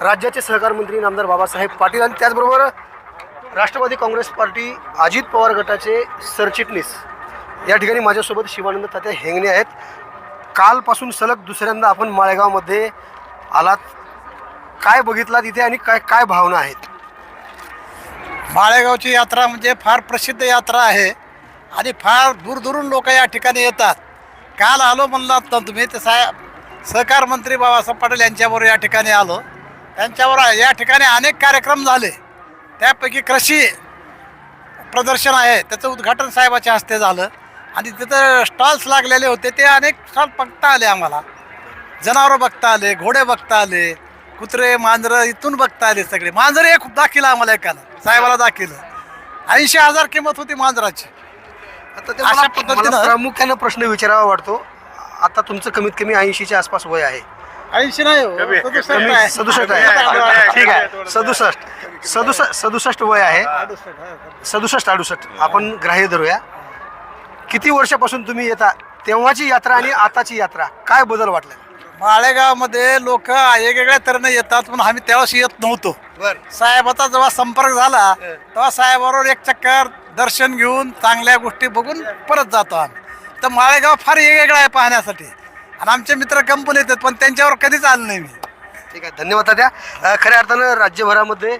राज्याचे सहकार मंत्री नामदार बाबासाहेब पाटील आणि त्याचबरोबर राष्ट्रवादी काँग्रेस पार्टी अजित पवार गटाचे सरचिटणीस या ठिकाणी माझ्यासोबत शिवानंद तात्या हेंगणे आहेत. कालपासून सलग दुसऱ्यांदा आपण माळेगावमध्ये आलात. काय बघितला तिथे आणि काय काय भावना आहेत? माळेगावची यात्रा म्हणजे फार प्रसिद्ध यात्रा आहे आणि फार दूरदूरून लोक या ठिकाणी येतात. काल आलो म्हणलात ना तुम्ही, ते सहकार मंत्री बाबासाहेब पाटील यांच्याबरोबर या ठिकाणी आलो. त्यांच्याबरोबर या ठिकाणी अनेक कार्यक्रम झाले. त्यापैकी कृषी प्रदर्शन आहे, त्याचं उद्घाटन साहेबाच्या हस्ते झालं आणि तिथं स्टॉल्स लागलेले होते. ते अनेक स्टॉल बघता आले आम्हाला. जनावरं बघता आले, घोडे बघता आले, कुत्रे मांजरं इथून बघता आले. सगळे मांजर एक दाखिला आम्हाला एकानं साहेबाला दाखिलं. 80,000 किंमत होती मांजराची. आता ते मला प्रामुख्यानं प्रश्न विचारावा वाटतो. आता तुमचं कमीत कमी 80च्या आसपास वय आहे. 80 नाही हो, 67 आहे. 67 आहे. ठीक आहे, 67 वय आहे. 67-68 आपण ग्राह्य धरूया. किती वर्षापासून तुम्ही येता? तेव्हाची यात्रा आणि आताची यात्रा काय बदल वाटला? माळेगावमध्ये लोक वेगवेगळ्या तऱ्हेने येतात, पण आम्ही त्यावेळेस येत नव्हतो. साहेबाचा जेव्हा संपर्क झाला तेव्हा साहेबाबरोबर एक चक्कर दर्शन घेऊन चांगल्या गोष्टी बघून परत जातो आम्ही. तर माळेगाव फार वेगवेगळा आहे पाहण्यासाठी आणि आमचे मित्र कंपनी येतात, पण त्यांच्यावर कधीच आलं नाही मी. ठीक आहे, धन्यवाद तात्या. खऱ्या अर्थानं राज्यभरामध्ये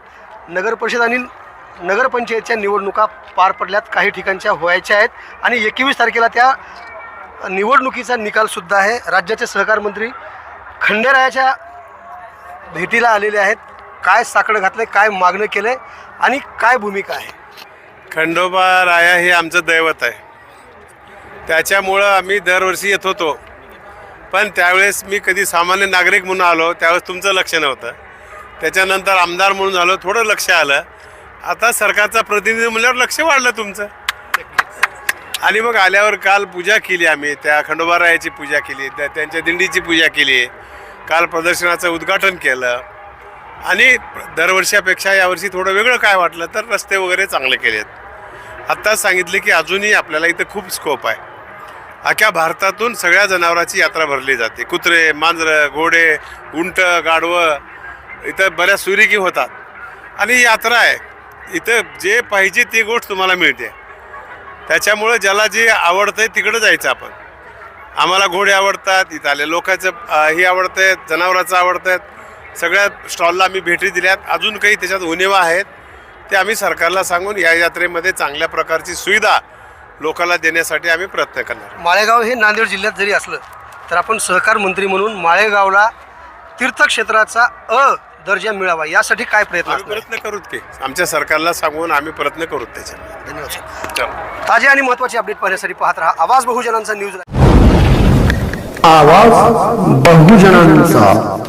नगर परिषद आणि नगरपंचायतच्या निवडणुका पार पडल्यात, काही ठिकाणच्या व्हायच्या आहेत आणि 21 तारखेला त्या निवडणुकीचा निकालसुद्धा आहे. राज्याचे सहकार मंत्री खंडेरायाच्या भेटीला आलेले आहेत. काय साकडं घातलं, काय मागणं केलं आहे आणि काय भूमिका आहे? खंडोबा राया हे आमचं दैवत आहे. त्याच्यामुळं आम्ही दरवर्षी येत होतो, पण त्यावेळेस मी कधी सामान्य नागरिक म्हणून आलो त्यावेळेस तुमचं लक्ष नव्हतं. त्याच्यानंतर आमदार म्हणून झालो, थोडं लक्ष आलं. आता सरकारचा प्रतिनिधी म्हणल्यावर लक्ष वाढलं तुमचं. आणि मग आल्यावर काल पूजा केली आम्ही, त्या खंडोबा रायाची पूजा केली, त्यांच्या दिंडीची पूजा केली. काल प्रदर्शनाचं उद्घाटन केलं आणि दरवर्षापेक्षा यावर्षी थोडं वेगळं काय वाटलं तर रस्ते वगैरे चांगले केलेत. आत्ताच सांगितले की अजूनही आपल्याला इथं खूप स्कोप आहे. अख्ख्या भारतातून सगळ्या जनावरांची यात्रा भरली जाते. कुत्रे, मांजरं, घोडे, उंट, गाढवं इथं बऱ्याच सुरेखी होतात आणि यात्रा आहे. इथं जे पाहिजे ती गोष्ट तुम्हाला मिळते. त्याच्यामुळं ज्याला जे आवडतं आहे तिकडं जायचं आपण. आम्हाला घोडे आवडतात, इथं आले लोकांचं हे आवडतं आहे, जनावरांचं आवडतं आहे. सगळ्या स्टॉलला आम्ही भेटी दिल्यात. अजून काही त्याच्यात उणिवा आहेत ते आम्ही सरकारला सांगून या यात्रेमध्ये चांगल्या प्रकारची सुविधा लोकांना देण्यासाठी आम्ही प्रयत्न करणार. माळेगाव हे नांदेड जिल्ह्यात जरी असलं तर आपण सहकार मंत्री म्हणून माळेगावला तीर्थक्षेत्राचा दर्जा मिळावा यासाठी काय प्रयत्न करूत की आमच्या सरकारला सांगून आम्ही प्रयत्न करूत त्याच्यामध्ये. धन्यवाद. ताजे आणि महत्त्वाचे अपडेट पाहण्यासाठी पाहत राहा आवाज बहुजनांचा न्यूज. आवाज बहुजनांचा.